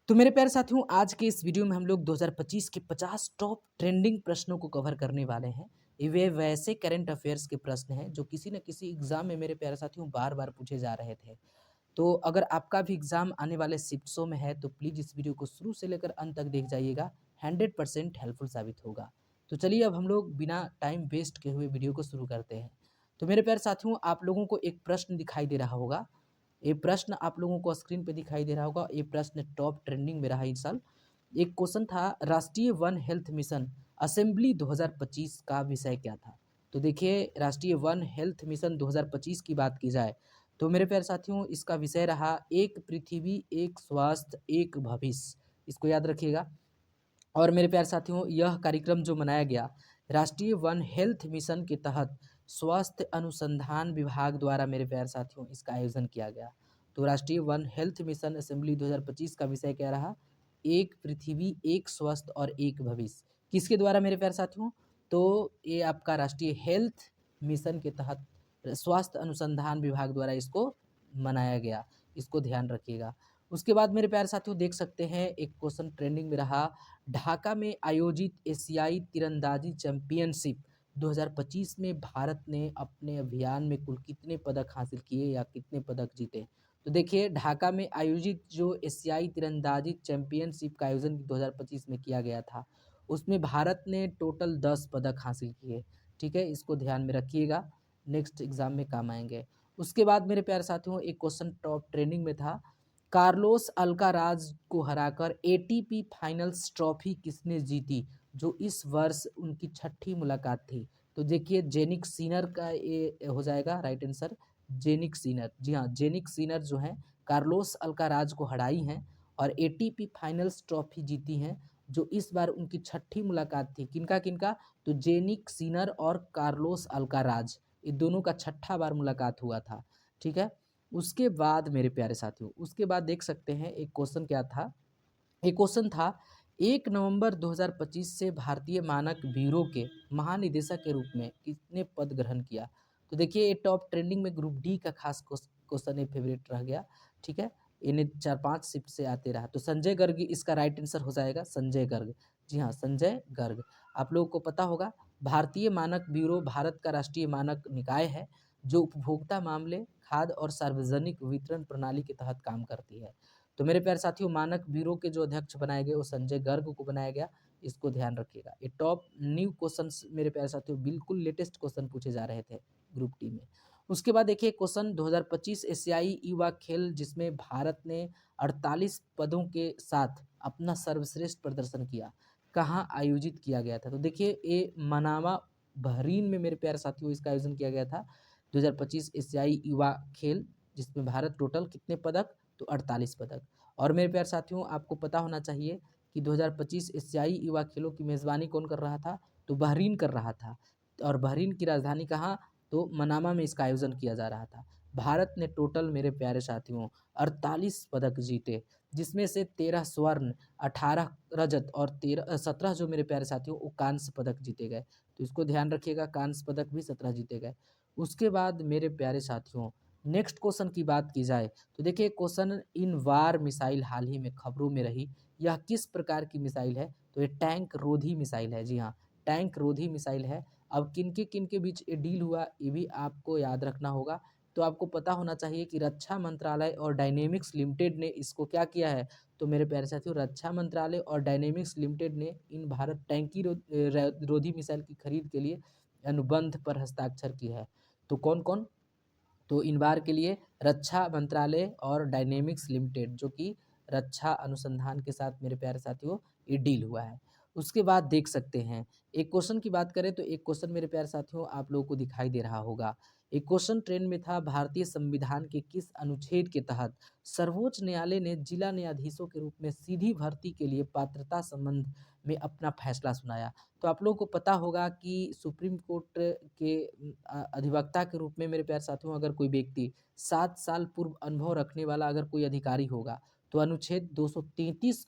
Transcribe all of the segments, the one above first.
तो मेरे प्यारे साथियों, आज के इस वीडियो में हम लोग 2025 के 50 टॉप ट्रेंडिंग प्रश्नों को कवर करने वाले हैं। ये वे वैसे करंट अफेयर्स के प्रश्न हैं जो किसी न किसी एग्जाम में मेरे प्यारे साथियों बार-बार पूछे जा रहे थे। तो अगर आपका भी एग्जाम आने वाले शिफ्ट्सों में है तो प्लीज़ इस वीडियो को शुरू से लेकर अंत तक देख जाइएगा, 100% हेल्पफुल साबित होगा। तो चलिए अब हम लोग बिना टाइम वेस्ट किए हुए वीडियो को शुरू करते हैं। तो मेरे प्यारे साथियों, आप लोगों को एक प्रश्न दिखाई दे रहा होगा। ये प्रश्न आप लोगों को स्क्रीन पे दिखाई दे रहा होगा। ये प्रश्न टॉप ट्रेंडिंग में रहा इस साल। एक क्वेश्चन था, राष्ट्रीय वन हेल्थ मिशन असेंबली 2025 का विषय क्या था? तो देखिए, राष्ट्रीय वन हेल्थ मिशन 2025 की बात की जाए तो मेरे प्यारे साथियों इसका विषय रहा एक पृथ्वी एक स्वास्थ्य एक भविष्य। इसको याद रखिएगा। और मेरे प्यारे साथियों, यह कार्यक्रम जो मनाया गया राष्ट्रीय वन हेल्थ मिशन के तहत स्वास्थ्य अनुसंधान विभाग द्वारा मेरे प्यारे साथियों इसका आयोजन किया गया। तो राष्ट्रीय वन हेल्थ मिशन असेंबली 2025 का विषय क्या रहा? एक पृथ्वी एक स्वस्थ और एक भविष्य। किसके द्वारा मेरे प्यारे साथियों? तो ये आपका राष्ट्रीय हेल्थ मिशन के तहत स्वास्थ्य अनुसंधान विभाग द्वारा इसको मनाया गया। इसको ध्यान रखिएगा। उसके बाद मेरे प्यारे साथियों देख सकते हैं, एक क्वेश्चन ट्रेंडिंग में रहा, ढाका में आयोजित एशियाई तीरंदाजी चैंपियनशिप 2025 में भारत ने अपने अभियान में कुल कितने पदक हासिल किए या कितने पदक जीते? तो देखिए, ढाका में आयोजित जो एशियाई तीरंदाजी चैंपियनशिप का आयोजन 2025 में किया गया था, उसमें भारत ने टोटल 10 पदक हासिल किए। ठीक है, इसको ध्यान में रखिएगा, नेक्स्ट एग्जाम में काम आएंगे। उसके बाद मेरे प्यारे साथियों एक क्वेश्चन टॉप ट्रेंडिंग में था, कार्लोस अल्काराज को हराकर एटीपी फाइनल्स ट्रॉफी किसने जीती, जो इस वर्ष उनकी छठी मुलाकात थी? तो देखिए, जेनिक सीनर का ये हो जाएगा राइट आंसर। जेनिक सीनर, जी हाँ, जेनिक सीनर जो हैं कार्लोस अल्काराज को हराई हैं और एटीपी फाइनल्स ट्रॉफी जीती हैं, जो इस बार उनकी छठी मुलाकात थी। किनका किनका? तो जेनिक सीनर और कार्लोस अल्काराज, ये दोनों का छठा बार मुलाकात हुआ था। ठीक है। उसके बाद मेरे प्यारे साथियों, उसके बाद देख सकते हैं एक क्वेश्चन क्या था। एक क्वेश्चन था, 1 नवंबर 2025 से भारतीय मानक ब्यूरो के महानिदेशक के रूप में किसने पद ग्रहण किया? तो देखिए, ये टॉप ट्रेंडिंग में ग्रुप डी का खास क्वेश्चन, ये फेवरेट रह गया। ठीक है, इन्हें 4-5 शिफ्ट से आते रहा। तो संजय गर्ग इसका राइट आंसर हो जाएगा, संजय गर्ग। जी हाँ, संजय गर्ग। आप लोगों को पता होगा, भारतीय मानक ब्यूरो भारत का राष्ट्रीय मानक निकाय है जो उपभोक्ता मामले, खाद्य और सार्वजनिक वितरण प्रणाली के तहत काम करती है। तो मेरे प्यारे साथियों, मानक ब्यूरो के जो अध्यक्ष बनाए गए वो संजय गर्ग को बनाया गया। इसको ध्यान रखिएगा। ये टॉप न्यू क्वेश्चंस मेरे प्यारे साथियों, बिल्कुल लेटेस्ट क्वेश्चन पूछे जा रहे थे ग्रुप टी में। उसके बाद देखिए क्वेश्चन, 2025 एशियाई युवा खेल जिसमें भारत ने 48 पदों के साथ अपना सर्वश्रेष्ठ प्रदर्शन किया, कहाँ आयोजित किया गया था? तो देखिए, ये मनामा बहरीन में मेरे प्यारे साथियों इसका आयोजन किया गया था। 2025 एशियाई युवा खेल जिसमें भारत टोटल कितने पदक? तो 48 पदक। और मेरे प्यारे साथियों, आपको पता होना चाहिए कि 2025 एशियाई युवा खेलों की मेज़बानी कौन कर रहा था? तो बहरीन कर रहा था। और बहरीन की राजधानी कहाँ? तो मनामा में इसका आयोजन किया जा रहा था। भारत ने टोटल मेरे प्यारे साथियों 48 पदक जीते, जिसमें से 13 स्वर्ण, 18 रजत और 17 जो मेरे प्यारे साथियों वो कांस्य पदक जीते गए। तो इसको ध्यान रखिएगा, कांस्य पदक भी 17 जीते गए। उसके बाद मेरे प्यारे साथियों, नेक्स्ट क्वेश्चन की बात की जाए तो देखिए, क्वेश्चन, इन वार मिसाइल हाल ही में खबरों में रही, यह किस प्रकार की मिसाइल है? तो ये टैंक रोधी मिसाइल है। जी हाँ, टैंक रोधी मिसाइल है। अब किनके बीच ये डील हुआ, ये भी आपको याद रखना होगा। तो आपको पता होना चाहिए कि रक्षा मंत्रालय और डायनेमिक्स लिमिटेड ने इसको क्या किया है? तो मेरे प्यारे साथियों, रक्षा मंत्रालय और डायनेमिक्स लिमिटेड ने इन भारत टैंकी रोधी मिसाइल की खरीद के लिए अनुबंध पर हस्ताक्षर की है। तो कौन कौन? तो इन बार के लिए रक्षा मंत्रालय और डायनेमिक्स लिमिटेड, जो कि रक्षा अनुसंधान के साथ मेरे प्यारे साथियों ये डील हुआ है। उसके बाद देख सकते हैं, एक क्वेश्चन की बात करें तो एक क्वेश्चन मेरे प्यारे साथियों आप लोगों को दिखाई दे रहा होगा। एक क्वेश्चन ट्रेंड में था, भारतीय संविधान के किस अनुच्छेद के तहत सर्वोच्च न्यायालय ने जिला न्यायाधीशों के रूप में सीधी भर्ती के लिए पात्रता संबंध में अपना फैसला सुनाया? तो आप लोगों को पता होगा कि सुप्रीम कोर्ट के अधिवक्ता के रूप में मेरे प्यारे साथियों अगर कोई व्यक्ति 7 साल पूर्व अनुभव रखने वाला अगर कोई अधिकारी होगा तो अनुच्छेद 233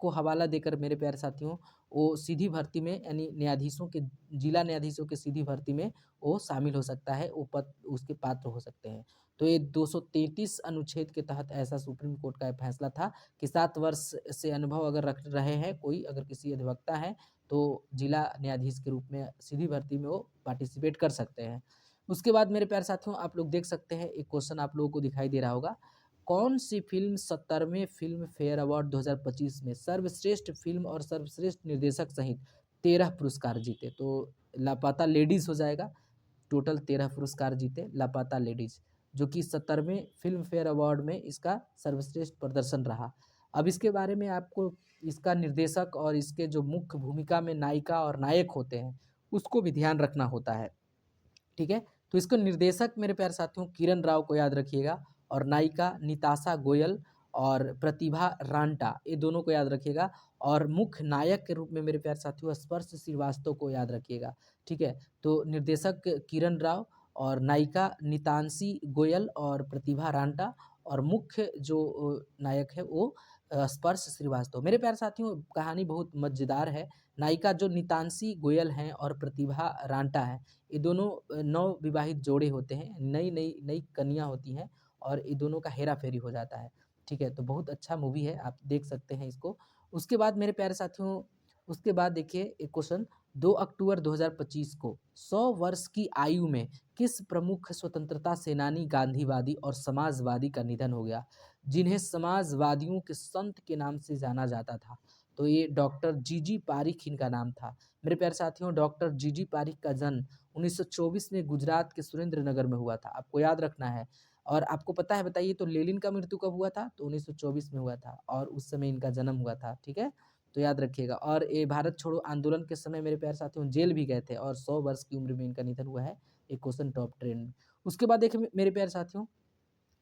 को हवाला देकर मेरे प्यारे साथियों वो सीधी भर्ती में यानी न्यायाधीशों के जिला न्यायाधीशों के सीधी भर्ती में वो शामिल हो सकता है, वो पद उसके पात्र हो सकते हैं। तो ये 233 अनुच्छेद के तहत ऐसा सुप्रीम कोर्ट का फैसला था कि 7 वर्ष से अनुभव अगर रख रहे हैं कोई, अगर किसी अधिवक्ता है तो जिला न्यायाधीश के रूप में सीधी भर्ती में वो पार्टिसिपेट कर सकते हैं। उसके बाद मेरे प्यारे साथियों आप लोग देख सकते हैं, एक क्वेश्चन आप लोगों को दिखाई दे रहा होगा, कौन सी फिल्म 70वें फिल्म फेयर अवार्ड 2025 में सर्वश्रेष्ठ फिल्म और सर्वश्रेष्ठ निर्देशक सहित 13 पुरस्कार जीते? तो लापता लेडीज हो जाएगा। टोटल 13 पुरस्कार जीते लापता लेडीज, जो कि 70वें फिल्म फेयर अवार्ड में इसका सर्वश्रेष्ठ प्रदर्शन रहा। अब इसके बारे में आपको इसका निर्देशक और इसके जो मुख्य भूमिका में नायिका और नायक होते हैं उसको भी ध्यान रखना होता है, ठीक है। तो इसको निर्देशक मेरे प्यारे साथियों किरण राव को याद रखिएगा, और नायिका निताशा गोयल और प्रतिभा रांटा, ये दोनों को याद रखिएगा। और मुख्य नायक के रूप में मेरे प्यारे साथियों स्पर्श श्रीवास्तव को याद रखिएगा, ठीक है। तो निर्देशक किरण राव और नायिका नितांशी गोयल और प्रतिभा रांटा, और मुख्य जो नायक है वो स्पर्श श्रीवास्तव। मेरे प्यारे साथियों कहानी बहुत मज़ेदार है। नायिका जो नितांशी गोयल हैं और प्रतिभा रांटा है, ये दोनों नव विवाहित जोड़े होते हैं, नई नई नई कन्या होती हैं और ये दोनों का हेरा फेरी हो जाता है, ठीक है। तो बहुत अच्छा मूवी है, आप देख सकते हैं इसको। उसके बाद मेरे प्यारे साथियों, उसके बाद देखिए एक क्वेश्चन, 2 अक्टूबर 2025 को 100 वर्ष की आयु में किस प्रमुख स्वतंत्रता सेनानी, गांधीवादी और समाजवादी का निधन हो गया, जिन्हें समाजवादियों के संत के नाम से जाना जाता था? तो ये डॉक्टर जीजी पारिख इनका नाम था। मेरे प्यारे साथियों डॉक्टर जीजी पारिख का जन्म 1924 में गुजरात के सुरेंद्र नगर में हुआ था, आपको याद रखना है। और आपको पता है, बताइए तो लेनिन का मृत्यु कब हुआ था? तो 1924 में हुआ था और उस समय इनका जन्म हुआ था, ठीक है। तो याद रखिएगा। और ये भारत छोड़ो आंदोलन के समय मेरे प्यारे साथियों जेल भी गए थे और 100 वर्ष की उम्र में इनका निधन हुआ है। एक क्वेश्चन टॉप ट्रेंड। उसके बाद देखिए मेरे प्यारे साथियों,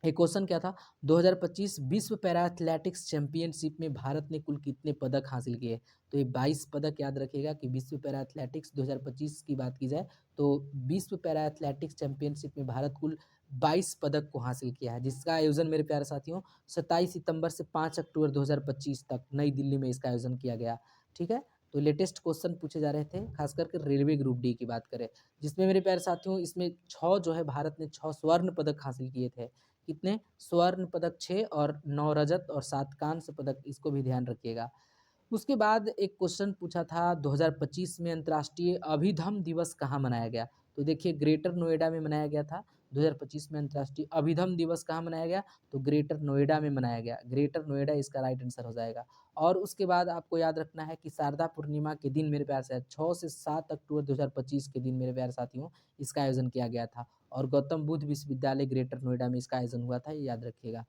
एक क्वेश्चन क्या था, 2025 विश्व पैरा एथलेटिक्स चैंपियनशिप में भारत ने कुल कितने पदक हासिल किए? तो ये 22 पदक याद रखिएगा कि विश्व पैरा एथलेटिक्स 2025 की बात की जाए तो विश्व पैरा एथलेटिक्स चैंपियनशिप में भारत कुल 22 पदक को हासिल किया है, जिसका आयोजन मेरे प्यारे साथियों 27 सितंबर से 5 अक्टूबर 2025 तक नई दिल्ली में इसका आयोजन किया गया, ठीक है। तो लेटेस्ट क्वेश्चन पूछे जा रहे थे, खास करके रेलवे ग्रुप डी की बात करें, जिसमें मेरे प्यारे साथियों इसमें 6 जो है भारत ने 6 स्वर्ण पदक हासिल किए थे। कितने? स्वर्ण पदक 6 और 9 रजत और 7 कांस्य पदक, इसको भी ध्यान रखिएगा। उसके बाद एक क्वेश्चन पूछा था 2025 में अंतर्राष्ट्रीय अभिधम दिवस कहाँ मनाया गया? तो देखिए ग्रेटर नोएडा में मनाया गया था। 2025 में अंतर्राष्ट्रीय अभिधम दिवस कहाँ मनाया गया? तो ग्रेटर नोएडा में मनाया गया। ग्रेटर नोएडा इसका राइट आंसर हो जाएगा। और उसके बाद आपको याद रखना है कि शारदा पूर्णिमा के दिन मेरे प्यारे साथ 6 से 7 अक्टूबर 2025 के दिन मेरे प्यारे साथियों इसका आयोजन किया गया था। और गौतम बुद्ध विश्वविद्यालय ग्रेटर नोएडा में इसका आयोजन हुआ था, ये याद रखिएगा।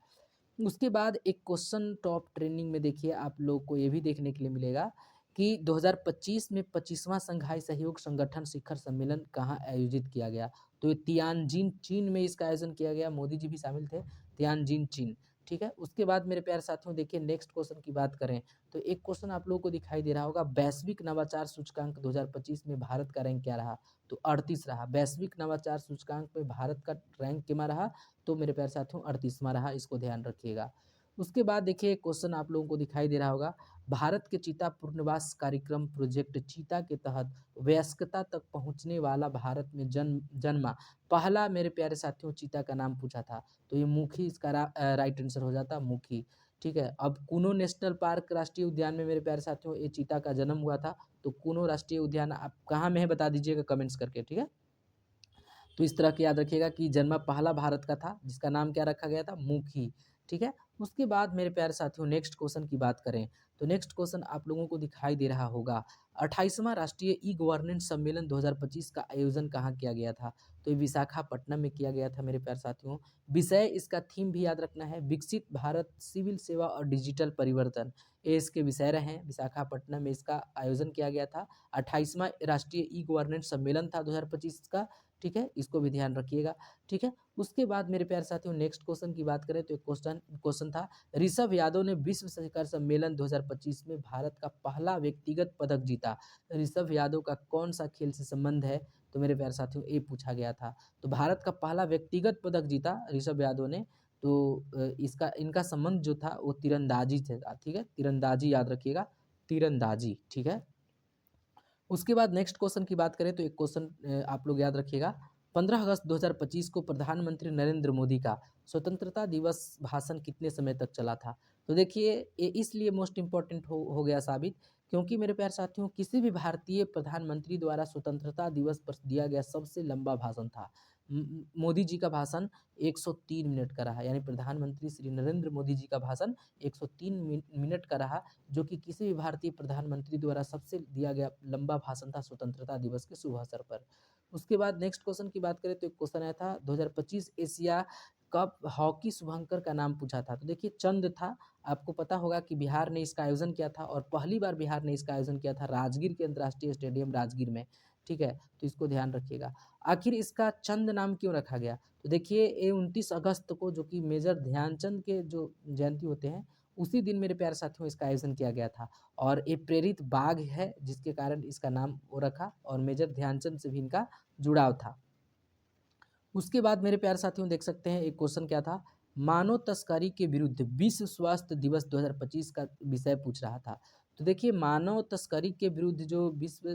उसके बाद एक क्वेश्चन टॉप ट्रेंडिंग में देखिए आप लोग को ये भी देखने के लिए मिलेगा कि 2025 में 25वां संघाई सहयोग संगठन शिखर सम्मेलन कहाँ आयोजित किया गया? तो ये तियानजिन चीन में इसका आयोजन किया गया, मोदी जी भी शामिल थे, तियानजिन चीन, ठीक है। उसके बाद मेरे प्यारे साथियों देखिए नेक्स्ट क्वेश्चन की बात करें तो एक क्वेश्चन आप लोगों को दिखाई दे रहा होगा, वैश्विक नवाचार सूचकांक 2025 में भारत का रैंक क्या रहा? तो 38 रहा। वैश्विक नवाचार सूचकांक में भारत का रैंक कितना रहा? तो मेरे प्यारे साथियों 38वां रहा, इसको ध्यान रखिएगा। उसके बाद देखिए क्वेश्चन आप लोगों को दिखाई दे रहा होगा, भारत के चीता पुनर्वास कार्यक्रम प्रोजेक्ट चीता के तहत वयस्कता तक पहुंचने वाला भारत में जन्मा पहला मेरे प्यारे साथियों चीता का नाम पूछा था, तो ये मुखी इसका राइट आंसर हो जाता, मुखी, ठीक है। अब कूनो नेशनल पार्क राष्ट्रीय उद्यान में मेरे प्यारे साथियों ये चीता का जन्म हुआ था। तो कूनो राष्ट्रीय उद्यान आप कहाँ में है बता दीजिएगा कमेंट्स करके, ठीक है। तो इस तरह के याद रखिएगा कि जन्म पहला भारत का था जिसका नाम क्या रखा गया था? मुखी, ठीक है। उसके बाद मेरे प्यारे साथियों नेक्स्ट क्वेश्चन की बात करें तो नेक्स्ट क्वेश्चन आप लोगों को दिखाई दे रहा होगा, 28वां राष्ट्रीय ई गवर्नेंस सम्मेलन 2025 का आयोजन कहाँ किया गया था? तो ये विशाखापट्टनम में किया गया था मेरे प्यारे साथियों। विषय इसका थीम भी याद रखना है, विकसित भारत, सिविल सेवा और डिजिटल परिवर्तन, ये इसके विषय रहे हैं। विशाखापट्टनम में इसका आयोजन किया गया था। 28वां राष्ट्रीय ई गवर्नेंस सम्मेलन था 2025 का, ठीक है, इसको भी ध्यान रखिएगा, ठीक है। उसके बाद मेरे प्यारे साथियों नेक्स्ट क्वेश्चन की बात करें तो एक क्वेश्चन था, ऋषभ यादव ने विश्व शिखर सम्मेलन 2025 में भारत का पहला व्यक्तिगत पदक जीता, ऋषभ यादव का कौन सा खेल से संबंध है? तो मेरे प्यारे साथियों ये पूछा गया था। तो भारत का पहला व्यक्तिगत पदक जीता ऋषभ यादव ने, तो इसका इनका संबंध जो था वो तीरंदाजी से था, ठीक है, तीरंदाजी याद रखिएगा, तीरंदाजी, ठीक है। उसके बाद नेक्स्ट क्वेश्चन की बात करें तो एक क्वेश्चन आप लोग याद रखिएगा, 15 अगस्त 2025 को प्रधानमंत्री नरेंद्र मोदी का स्वतंत्रता दिवस भाषण कितने समय तक चला था? तो देखिए ये इसलिए मोस्ट इम्पोर्टेंट हो गया साबित, क्योंकि मेरे प्यारे साथियों किसी भी भारतीय प्रधानमंत्री द्वारा स्वतंत्रता दिवस पर दिया गया सबसे लंबा भाषण था। मोदी जी का भाषण 103 मिनट का रहा, यानी प्रधानमंत्री श्री नरेंद्र मोदी जी का भाषण 103 मिनट का रहा, जो कि किसी भी भारतीय प्रधानमंत्री द्वारा सबसे दिया गया लंबा भाषण था स्वतंत्रता दिवस के शुभ अवसर पर। उसके बाद नेक्स्ट क्वेश्चन की बात करें तो एक क्वेश्चन आया था 2025 एशिया कप हॉकी शुभंकर का नाम पूछा था। तो देखिए चंद था, आपको पता होगा कि बिहार ने इसका आयोजन किया था और पहली बार बिहार ने इसका आयोजन किया था राजगीर के अंतर्राष्ट्रीय स्टेडियम राजगीर में, ठीक है, तो इसको ध्यान रखिएगा। आखिर इसका चंद नाम क्यों रखा गया? तो देखिए ये 29 अगस्त को, जो कि मेजर ध्यानचंद के जो जयंती होते हैं, उसी दिन मेरे प्यारे साथियों इसका आयोजन किया गया था। और ये प्रेरित बाघ है जिसके कारण इसका नाम वो रखा, और मेजर ध्यानचंद से भी इनका जुड़ाव था। उसके बाद मेरे प्यारे साथियों देख सकते हैं एक क्वेश्चन क्या था, मानव तस्करी के विरुद्ध विश्व स्वास्थ्य दिवस 2025 का विषय पूछ रहा था। तो देखिए मानव तस्करी के विरुद्ध जो विश्व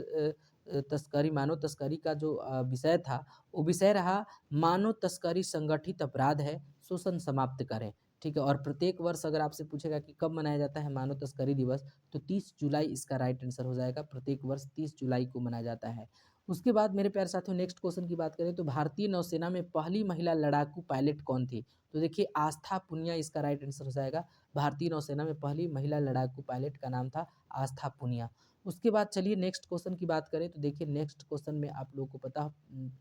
तस्करी मानव तस्करी का जो विषय था, वो विषय रहा मानव तस्करी संगठित अपराध है, शोषण समाप्त करें, ठीक है। और प्रत्येक वर्ष अगर आपसे पूछेगा कि कब मनाया जाता है मानव तस्करी दिवस, तो 30 जुलाई इसका राइट आंसर हो जाएगा, प्रत्येक वर्ष 30 जुलाई को मनाया जाता है। उसके बाद मेरे प्यारे साथियों नेक्स्ट क्वेश्चन की बात करें तो भारतीय नौसेना में पहली महिला लड़ाकू पायलट कौन थी? तो देखिए आस्था पुनिया इसका राइट आंसर हो जाएगा। भारतीय नौसेना में पहली महिला लड़ाकू पायलट का नाम था आस्था पुनिया। उसके बाद चलिए नेक्स्ट क्वेश्चन की बात करें तो देखिए नेक्स्ट क्वेश्चन में आप लोगों को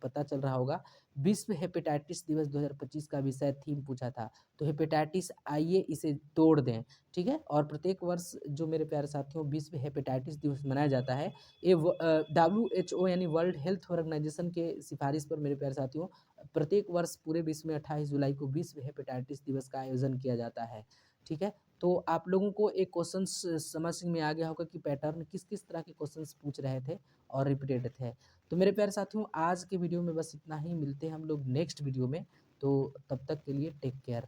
पता चल रहा होगा, विश्व हेपेटाइटिस दिवस 2025 का विषय थीम पूछा था। तो हेपेटाइटिस आइए इसे तोड़ दें, ठीक है। और प्रत्येक वर्ष जो मेरे प्यारे साथियों विश्व हेपेटाइटिस दिवस मनाया जाता है, ये WHO यानी वर्ल्ड हेल्थ ऑर्गेनाइजेशन के सिफारिश पर मेरे प्यारे साथियों प्रत्येक वर्ष पूरे विश्व में 28 जुलाई को विश्व हेपेटाइटिस दिवस का आयोजन किया जाता है, ठीक है। तो आप लोगों को एक क्वेश्चन समझ में आ गया होगा कि पैटर्न किस किस तरह के क्वेश्चंस पूछ रहे थे और रिपीटेड थे। तो मेरे प्यारे साथियों आज के वीडियो में बस इतना ही, मिलते हैं हम लोग नेक्स्ट वीडियो में, तो तब तक के लिए टेक केयर।